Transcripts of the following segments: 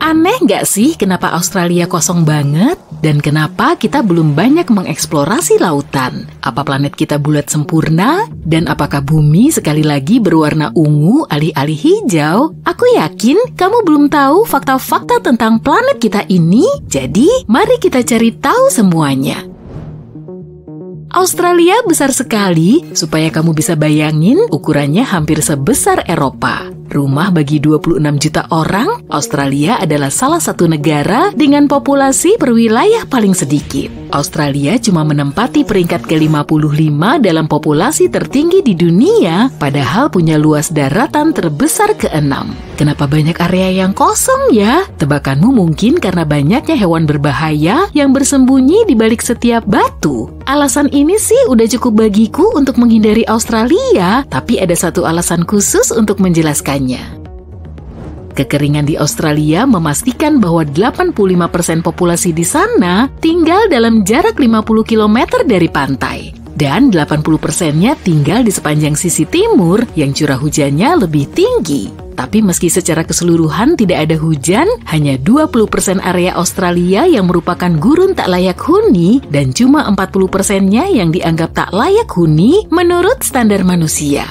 Aneh nggak sih kenapa Australia kosong banget? Dan kenapa kita belum banyak mengeksplorasi lautan? Apa planet kita bulat sempurna? Dan apakah bumi sekali lagi berwarna ungu alih-alih hijau? Aku yakin kamu belum tahu fakta-fakta tentang planet kita ini. Jadi, mari kita cari tahu semuanya. Australia besar sekali, supaya kamu bisa bayangin ukurannya hampir sebesar Eropa. Rumah bagi 26 juta orang, Australia adalah salah satu negara dengan populasi per wilayah paling sedikit. Australia cuma menempati peringkat ke-55 dalam populasi tertinggi di dunia, padahal punya luas daratan terbesar ke-6. Kenapa banyak area yang kosong ya? Tebakanmu mungkin karena banyaknya hewan berbahaya yang bersembunyi di balik setiap batu. Alasan ini sih udah cukup bagiku untuk menghindari Australia, tapi ada satu alasan khusus untuk menjelaskannya. Kekeringan di Australia memastikan bahwa 85% populasi di sana tinggal dalam jarak 50 km dari pantai. Dan 80%-nya tinggal di sepanjang sisi timur yang curah hujannya lebih tinggi. Tapi meski secara keseluruhan tidak ada hujan, hanya 20% area Australia yang merupakan gurun tak layak huni dan cuma 40%-nya yang dianggap tak layak huni menurut standar manusia.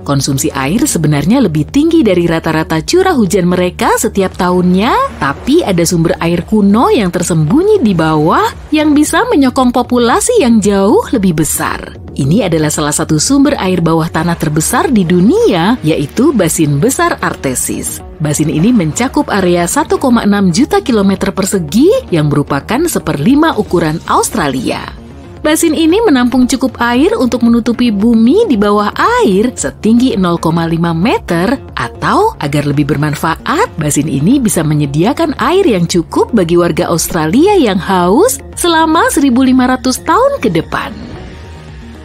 Konsumsi air sebenarnya lebih tinggi dari rata-rata curah hujan mereka setiap tahunnya, tapi ada sumber air kuno yang tersembunyi di bawah yang bisa menyokong populasi yang jauh lebih besar. Ini adalah salah satu sumber air bawah tanah terbesar di dunia, yaitu Basin Besar Artesis. Basin ini mencakup area 1,6 juta kilometer persegi yang merupakan 1/5 ukuran Australia. Basin ini menampung cukup air untuk menutupi bumi di bawah air setinggi 0,5 meter, atau agar lebih bermanfaat, basin ini bisa menyediakan air yang cukup bagi warga Australia yang haus selama 1.500 tahun ke depan.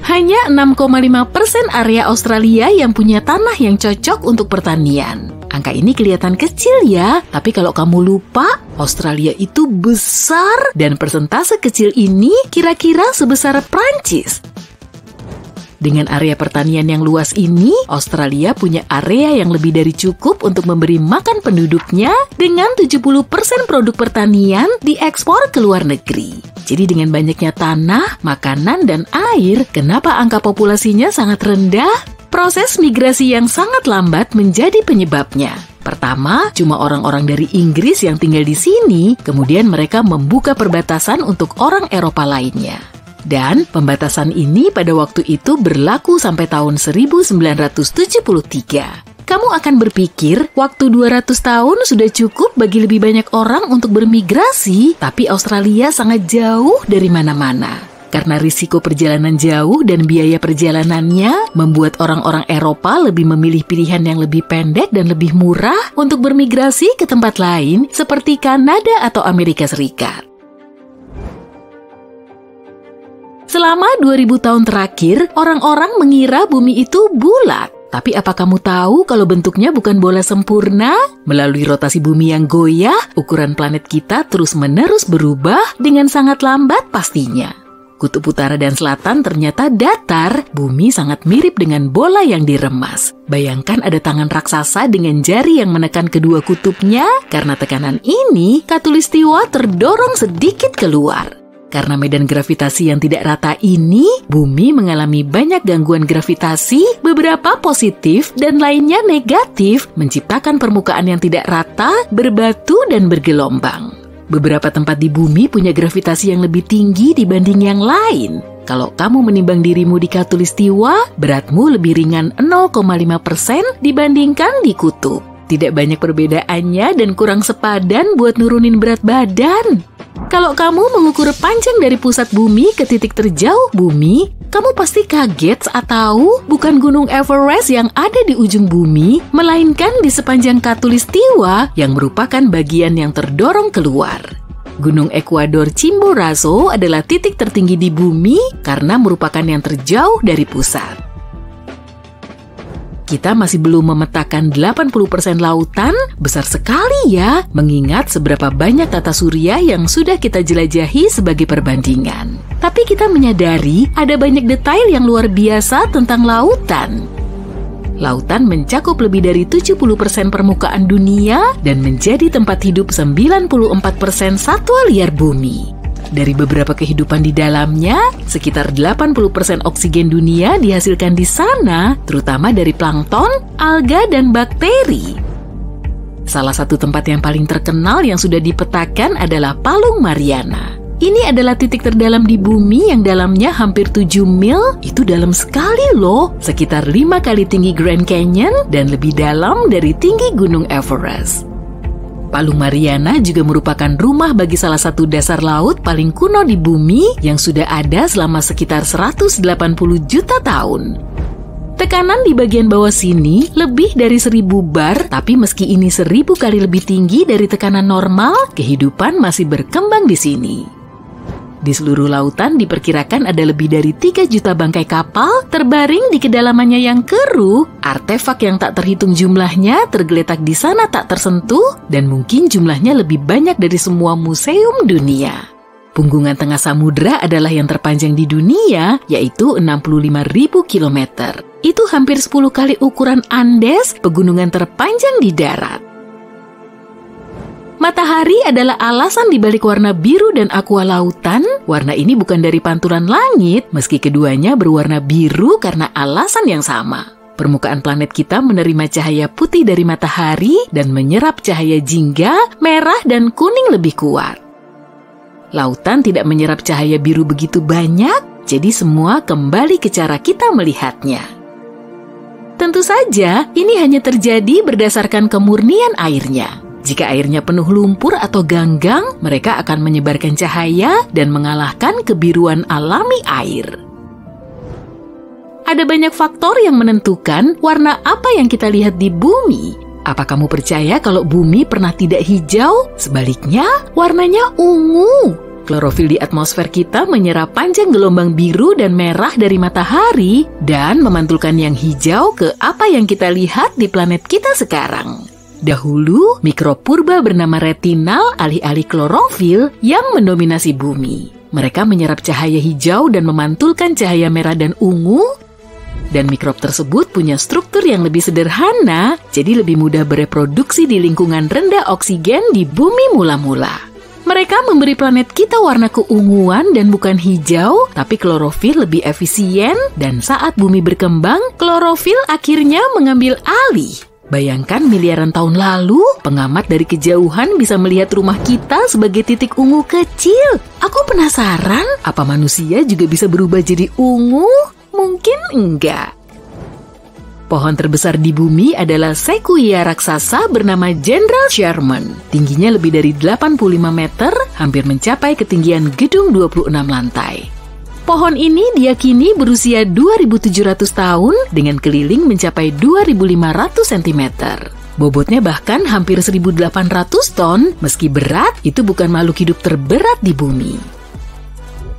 Hanya 6,5% area Australia yang punya tanah yang cocok untuk pertanian. Angka ini kelihatan kecil ya, tapi kalau kamu lupa, Australia itu besar dan persentase kecil ini kira-kira sebesar Prancis. Dengan area pertanian yang luas ini, Australia punya area yang lebih dari cukup untuk memberi makan penduduknya dengan 70% produk pertanian diekspor ke luar negeri. Jadi dengan banyaknya tanah, makanan, dan air, kenapa angka populasinya sangat rendah? Proses migrasi yang sangat lambat menjadi penyebabnya. Pertama, cuma orang-orang dari Inggris yang tinggal di sini, kemudian mereka membuka perbatasan untuk orang Eropa lainnya. Dan pembatasan ini pada waktu itu berlaku sampai tahun 1973. Kamu akan berpikir waktu 200 tahun sudah cukup bagi lebih banyak orang untuk bermigrasi, tapi Australia sangat jauh dari mana-mana. Karena risiko perjalanan jauh dan biaya perjalanannya membuat orang-orang Eropa lebih memilih pilihan yang lebih pendek dan lebih murah untuk bermigrasi ke tempat lain seperti Kanada atau Amerika Serikat. Selama 2000 tahun terakhir, orang-orang mengira bumi itu bulat. Tapi apa kamu tahu kalau bentuknya bukan bola sempurna? Melalui rotasi bumi yang goyah, ukuran planet kita terus-menerus berubah dengan sangat lambat pastinya. Kutub utara dan selatan ternyata datar, bumi sangat mirip dengan bola yang diremas. Bayangkan ada tangan raksasa dengan jari yang menekan kedua kutubnya. Karena tekanan ini, khatulistiwa terdorong sedikit keluar. Karena medan gravitasi yang tidak rata ini, bumi mengalami banyak gangguan gravitasi, beberapa positif dan lainnya negatif, menciptakan permukaan yang tidak rata, berbatu dan bergelombang. Beberapa tempat di bumi punya gravitasi yang lebih tinggi dibanding yang lain. Kalau kamu menimbang dirimu di khatulistiwa, beratmu lebih ringan 0,5% dibandingkan di kutub. Tidak banyak perbedaannya dan kurang sepadan buat nurunin berat badan. Kalau kamu mengukur panjang dari pusat bumi ke titik terjauh bumi, kamu pasti kaget saat tahu bukan Gunung Everest yang ada di ujung bumi, melainkan di sepanjang khatulistiwa yang merupakan bagian yang terdorong keluar. Gunung Ecuador Chimborazo adalah titik tertinggi di bumi karena merupakan yang terjauh dari pusat. Kita masih belum memetakan 80% lautan, besar sekali ya, mengingat seberapa banyak tata surya yang sudah kita jelajahi sebagai perbandingan. Tapi kita menyadari ada banyak detail yang luar biasa tentang lautan. Lautan mencakup lebih dari 70% permukaan dunia dan menjadi tempat hidup 94% satwa liar bumi. Dari beberapa kehidupan di dalamnya, sekitar 80% oksigen dunia dihasilkan di sana, terutama dari plankton, alga, dan bakteri. Salah satu tempat yang paling terkenal yang sudah dipetakan adalah Palung Mariana. Ini adalah titik terdalam di bumi yang dalamnya hampir 7 mil, itu dalam sekali loh, sekitar 5 kali tinggi Grand Canyon dan lebih dalam dari tinggi Gunung Everest. Palung Mariana juga merupakan rumah bagi salah satu dasar laut paling kuno di bumi yang sudah ada selama sekitar 180 juta tahun. Tekanan di bagian bawah sini lebih dari 1000 bar, tapi meski ini 1000 kali lebih tinggi dari tekanan normal, kehidupan masih berkembang di sini. Di seluruh lautan diperkirakan ada lebih dari 3 juta bangkai kapal terbaring di kedalamannya yang keruh, artefak yang tak terhitung jumlahnya tergeletak di sana tak tersentuh, dan mungkin jumlahnya lebih banyak dari semua museum dunia. Punggungan tengah samudra adalah yang terpanjang di dunia, yaitu 65.000 km. Itu hampir 10 kali ukuran Andes, pegunungan terpanjang di darat. Matahari adalah alasan dibalik warna biru dan aqua lautan. Warna ini bukan dari pantulan langit, meski keduanya berwarna biru karena alasan yang sama. Permukaan planet kita menerima cahaya putih dari matahari dan menyerap cahaya jingga, merah, dan kuning lebih kuat. Lautan tidak menyerap cahaya biru begitu banyak, jadi semua kembali ke cara kita melihatnya. Tentu saja, ini hanya terjadi berdasarkan kemurnian airnya. Jika airnya penuh lumpur atau ganggang, mereka akan menyebarkan cahaya dan mengalahkan kebiruan alami air. Ada banyak faktor yang menentukan warna apa yang kita lihat di bumi. Apa kamu percaya kalau bumi pernah tidak hijau? Sebaliknya, warnanya ungu. Klorofil di atmosfer kita menyerap panjang gelombang biru dan merah dari matahari dan memantulkan yang hijau ke apa yang kita lihat di planet kita sekarang. Dahulu, mikrob purba bernama retinal alih-alih klorofil yang mendominasi bumi. Mereka menyerap cahaya hijau dan memantulkan cahaya merah dan ungu, dan mikrob tersebut punya struktur yang lebih sederhana, jadi lebih mudah bereproduksi di lingkungan rendah oksigen di bumi mula-mula. Mereka memberi planet kita warna keunguan dan bukan hijau, tapi klorofil lebih efisien, dan saat bumi berkembang, klorofil akhirnya mengambil alih. Bayangkan miliaran tahun lalu, pengamat dari kejauhan bisa melihat rumah kita sebagai titik ungu kecil. Aku penasaran, apa manusia juga bisa berubah jadi ungu? Mungkin enggak. Pohon terbesar di bumi adalah Sequoia raksasa bernama General Sherman. Tingginya lebih dari 85 meter, hampir mencapai ketinggian gedung 26 lantai. Pohon ini diyakini berusia 2.700 tahun dengan keliling mencapai 2.500 cm. Bobotnya bahkan hampir 1.800 ton, meski berat, itu bukan makhluk hidup terberat di bumi.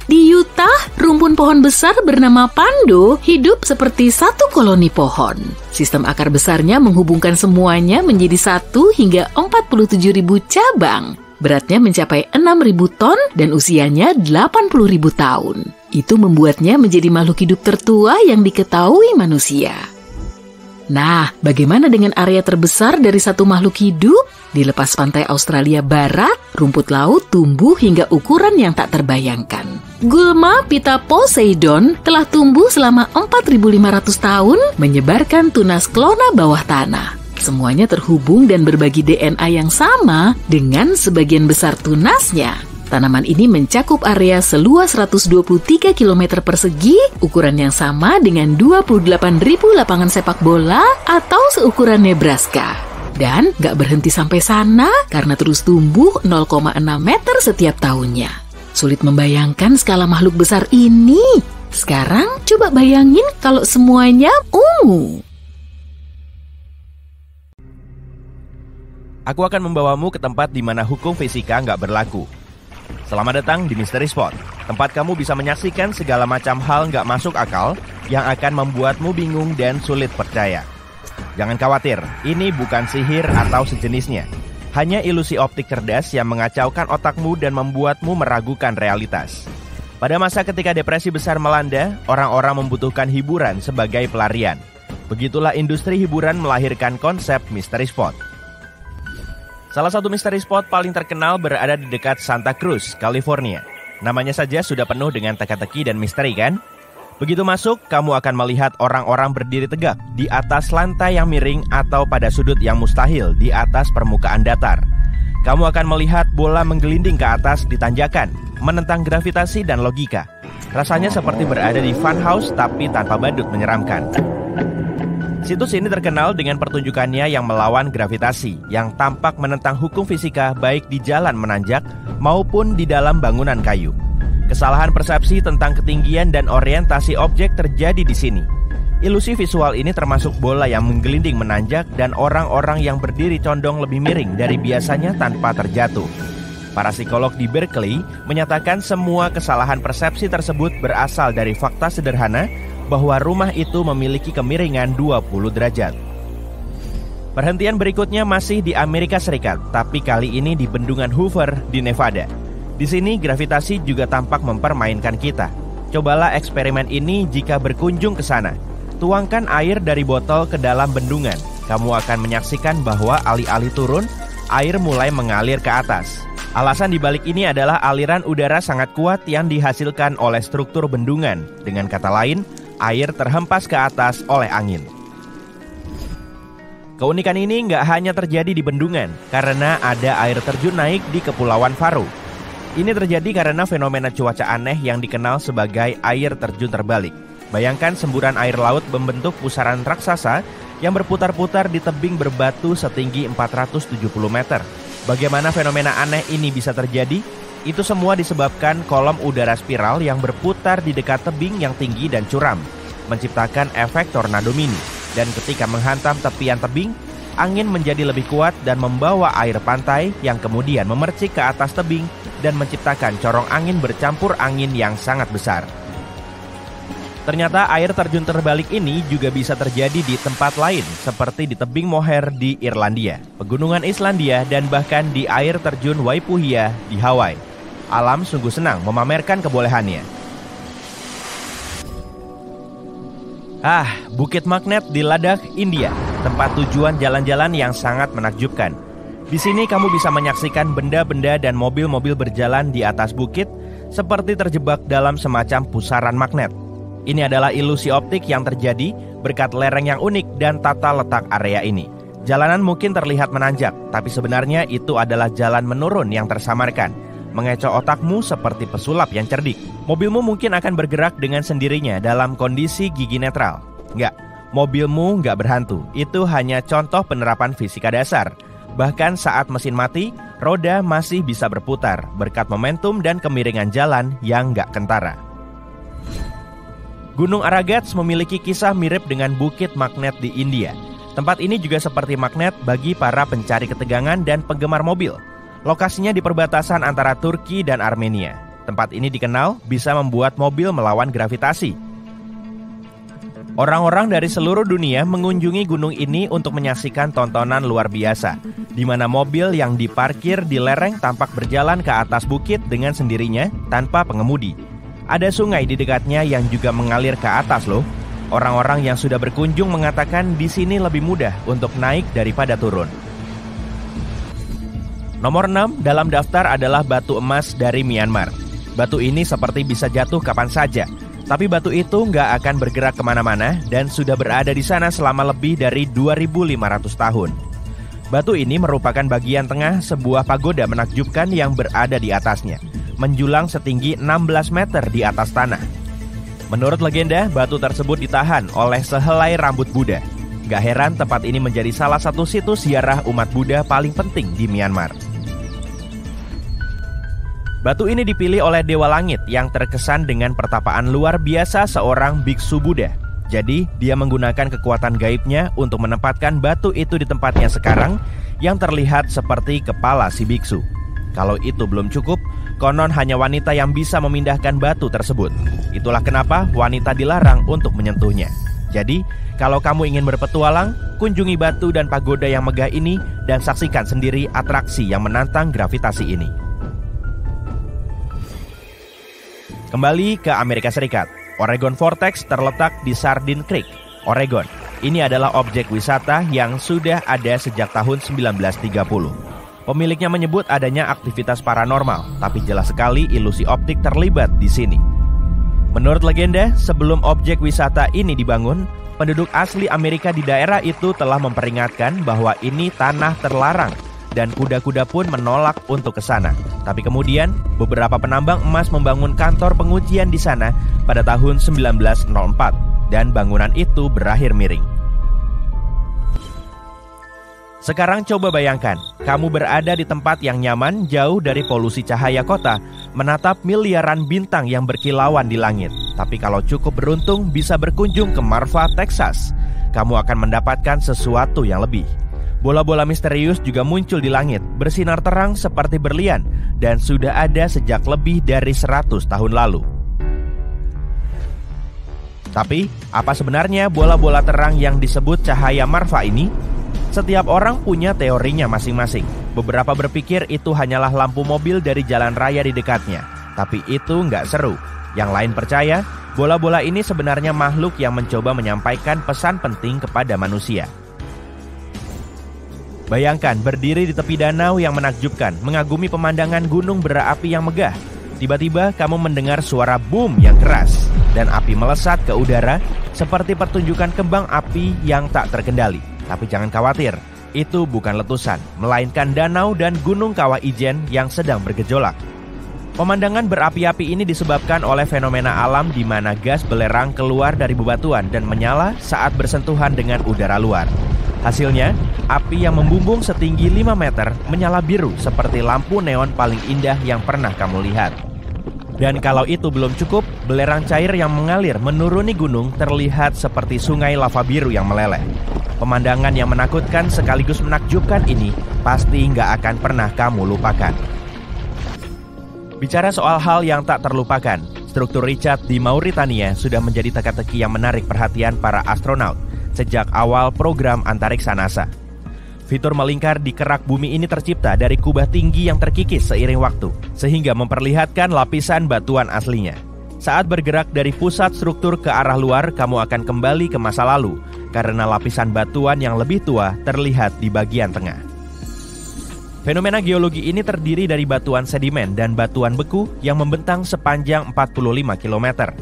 Di Utah, rumpun pohon besar bernama Pando hidup seperti satu koloni pohon. Sistem akar besarnya menghubungkan semuanya menjadi 1 hingga 47.000 cabang. Beratnya mencapai 6.000 ton dan usianya 80.000 tahun. Itu membuatnya menjadi makhluk hidup tertua yang diketahui manusia. Nah, bagaimana dengan area terbesar dari satu makhluk hidup? Di lepas pantai Australia Barat, rumput laut tumbuh hingga ukuran yang tak terbayangkan. Gulma Pitta Poseidon telah tumbuh selama 4.500 tahun menyebarkan tunas klona bawah tanah. Semuanya terhubung dan berbagi DNA yang sama dengan sebagian besar tunasnya. Tanaman ini mencakup area seluas 123 km persegi, ukuran yang sama dengan 28.000 lapangan sepak bola atau seukuran Nebraska. Dan gak berhenti sampai sana karena terus tumbuh 0,6 meter setiap tahunnya. Sulit membayangkan skala makhluk besar ini. Sekarang coba bayangin kalau semuanya ungu. Aku akan membawamu ke tempat di mana hukum fisika nggak berlaku. Selamat datang di Mystery Spot, tempat kamu bisa menyaksikan segala macam hal nggak masuk akal yang akan membuatmu bingung dan sulit percaya. Jangan khawatir, ini bukan sihir atau sejenisnya. Hanya ilusi optik cerdas yang mengacaukan otakmu dan membuatmu meragukan realitas. Pada masa ketika depresi besar melanda, orang-orang membutuhkan hiburan sebagai pelarian. Begitulah industri hiburan melahirkan konsep mystery spot. Salah satu mystery spot paling terkenal berada di dekat Santa Cruz, California. Namanya saja sudah penuh dengan teka-teki dan misteri, kan? Begitu masuk, kamu akan melihat orang-orang berdiri tegak di atas lantai yang miring atau pada sudut yang mustahil di atas permukaan datar. Kamu akan melihat bola menggelinding ke atas di tanjakan, menentang gravitasi dan logika. Rasanya seperti berada di funhouse tapi tanpa badut menyeramkan. Situs ini terkenal dengan pertunjukannya yang melawan gravitasi, yang tampak menentang hukum fisika baik di jalan menanjak maupun di dalam bangunan kayu. Kesalahan persepsi tentang ketinggian dan orientasi objek terjadi di sini. Ilusi visual ini termasuk bola yang menggelinding menanjak dan orang-orang yang berdiri condong lebih miring dari biasanya tanpa terjatuh. Para psikolog di Berkeley menyatakan semua kesalahan persepsi tersebut berasal dari fakta sederhana bahwa rumah itu memiliki kemiringan 20 derajat. Perhentian berikutnya masih di Amerika Serikat, tapi kali ini di Bendungan Hoover di Nevada. Di sini gravitasi juga tampak mempermainkan kita. Cobalah eksperimen ini jika berkunjung ke sana. Tuangkan air dari botol ke dalam bendungan. Kamu akan menyaksikan bahwa alih-alih turun, air mulai mengalir ke atas. Alasan dibalik ini adalah aliran udara sangat kuat yang dihasilkan oleh struktur bendungan. Dengan kata lain, air terhempas ke atas oleh angin. Keunikan ini nggak hanya terjadi di bendungan, karena ada air terjun naik di Kepulauan Faroe. Ini terjadi karena fenomena cuaca aneh yang dikenal sebagai air terjun terbalik. Bayangkan semburan air laut membentuk pusaran raksasa yang berputar-putar di tebing berbatu setinggi 470 meter. Bagaimana fenomena aneh ini bisa terjadi? Itu semua disebabkan kolom udara spiral yang berputar di dekat tebing yang tinggi dan curam, menciptakan efek tornado mini. Dan ketika menghantam tepian tebing, angin menjadi lebih kuat dan membawa air pantai yang kemudian memercik ke atas tebing dan menciptakan corong angin bercampur angin yang sangat besar. Ternyata air terjun terbalik ini juga bisa terjadi di tempat lain, seperti di tebing Moher di Irlandia, pegunungan Islandia, dan bahkan di air terjun Waipuhia di Hawaii. Alam sungguh senang memamerkan kebolehannya. Bukit Magnet di Ladakh, India, tempat tujuan jalan-jalan yang sangat menakjubkan. Di sini kamu bisa menyaksikan benda-benda dan mobil-mobil berjalan di atas bukit seperti terjebak dalam semacam pusaran magnet. Ini adalah ilusi optik yang terjadi berkat lereng yang unik dan tata letak area ini. Jalanan mungkin terlihat menanjak, tapi sebenarnya itu adalah jalan menurun yang tersamarkan, mengecoh otakmu seperti pesulap yang cerdik. Mobilmu mungkin akan bergerak dengan sendirinya dalam kondisi gigi netral. Enggak, mobilmu enggak berhantu. Itu hanya contoh penerapan fisika dasar. Bahkan saat mesin mati, roda masih bisa berputar berkat momentum dan kemiringan jalan yang enggak kentara. Gunung Aragats memiliki kisah mirip dengan Bukit Magnet di India. Tempat ini juga seperti magnet bagi para pencari ketegangan dan penggemar mobil. Lokasinya di perbatasan antara Turki dan Armenia. Tempat ini dikenal bisa membuat mobil melawan gravitasi. Orang-orang dari seluruh dunia mengunjungi gunung ini untuk menyaksikan tontonan luar biasa, di mana mobil yang diparkir di lereng tampak berjalan ke atas bukit dengan sendirinya tanpa pengemudi. Ada sungai di dekatnya yang juga mengalir ke atas loh. Orang-orang yang sudah berkunjung mengatakan di sini lebih mudah untuk naik daripada turun. Nomor 6 dalam daftar adalah batu emas dari Myanmar. Batu ini seperti bisa jatuh kapan saja, tapi batu itu nggak akan bergerak kemana-mana dan sudah berada di sana selama lebih dari 2.500 tahun. Batu ini merupakan bagian tengah sebuah pagoda menakjubkan yang berada di atasnya, menjulang setinggi 16 meter di atas tanah. Menurut legenda, batu tersebut ditahan oleh sehelai rambut Buddha. Gak heran tempat ini menjadi salah satu situs ziarah umat Buddha paling penting di Myanmar. Batu ini dipilih oleh Dewa Langit yang terkesan dengan pertapaan luar biasa seorang biksu Buddha. Jadi, dia menggunakan kekuatan gaibnya untuk menempatkan batu itu di tempatnya sekarang yang terlihat seperti kepala si biksu. Kalau itu belum cukup, konon hanya wanita yang bisa memindahkan batu tersebut. Itulah kenapa wanita dilarang untuk menyentuhnya. Jadi, kalau kamu ingin berpetualang, kunjungi batu dan pagoda yang megah ini dan saksikan sendiri atraksi yang menantang gravitasi ini. Kembali ke Amerika Serikat. Oregon Vortex terletak di Sardine Creek, Oregon. Ini adalah objek wisata yang sudah ada sejak tahun 1930. Pemiliknya menyebut adanya aktivitas paranormal, tapi jelas sekali ilusi optik terlibat di sini. Menurut legenda, sebelum objek wisata ini dibangun, penduduk asli Amerika di daerah itu telah memperingatkan bahwa ini tanah terlarang dan kuda-kuda pun menolak untuk ke sana. Tapi kemudian, beberapa penambang emas membangun kantor pengujian di sana pada tahun 1904 dan bangunan itu berakhir miring. Sekarang coba bayangkan, kamu berada di tempat yang nyaman jauh dari polusi cahaya kota, menatap miliaran bintang yang berkilauan di langit. Tapi kalau cukup beruntung bisa berkunjung ke Marfa, Texas, kamu akan mendapatkan sesuatu yang lebih. Bola-bola misterius juga muncul di langit, bersinar terang seperti berlian, dan sudah ada sejak lebih dari 100 tahun lalu. Tapi, apa sebenarnya bola-bola terang yang disebut cahaya Marfa ini? Setiap orang punya teorinya masing-masing. Beberapa berpikir itu hanyalah lampu mobil dari jalan raya di dekatnya. Tapi itu nggak seru. Yang lain percaya, bola-bola ini sebenarnya makhluk yang mencoba menyampaikan pesan penting kepada manusia. Bayangkan berdiri di tepi danau yang menakjubkan, mengagumi pemandangan gunung berapi yang megah. Tiba-tiba kamu mendengar suara boom yang keras, dan api melesat ke udara seperti pertunjukan kembang api yang tak terkendali. Tapi jangan khawatir, itu bukan letusan, melainkan danau dan gunung kawah ijen yang sedang bergejolak. Pemandangan berapi-api ini disebabkan oleh fenomena alam di mana gas belerang keluar dari bebatuan dan menyala saat bersentuhan dengan udara luar. Hasilnya, api yang membumbung setinggi 5 meter menyala biru seperti lampu neon paling indah yang pernah kamu lihat. Dan kalau itu belum cukup, belerang cair yang mengalir menuruni gunung terlihat seperti sungai lava biru yang meleleh. Pemandangan yang menakutkan sekaligus menakjubkan ini pasti nggak akan pernah kamu lupakan. Bicara soal hal yang tak terlupakan, struktur Richard di Mauritania sudah menjadi teka-teki yang menarik perhatian para astronaut sejak awal program antariksa NASA. Fitur melingkar di kerak bumi ini tercipta dari kubah tinggi yang terkikis seiring waktu, sehingga memperlihatkan lapisan batuan aslinya. Saat bergerak dari pusat struktur ke arah luar, kamu akan kembali ke masa lalu, karena lapisan batuan yang lebih tua terlihat di bagian tengah. Fenomena geologi ini terdiri dari batuan sedimen dan batuan beku yang membentang sepanjang 45 km.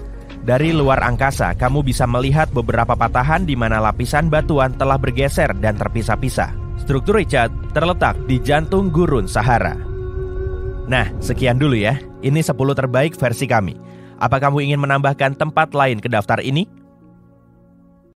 Dari luar angkasa, kamu bisa melihat beberapa patahan di mana lapisan batuan telah bergeser dan terpisah-pisah. Struktur Richard terletak di jantung gurun Sahara. Nah, sekian dulu ya. Ini 10 terbaik versi kami. Apa kamu ingin menambahkan tempat lain ke daftar ini?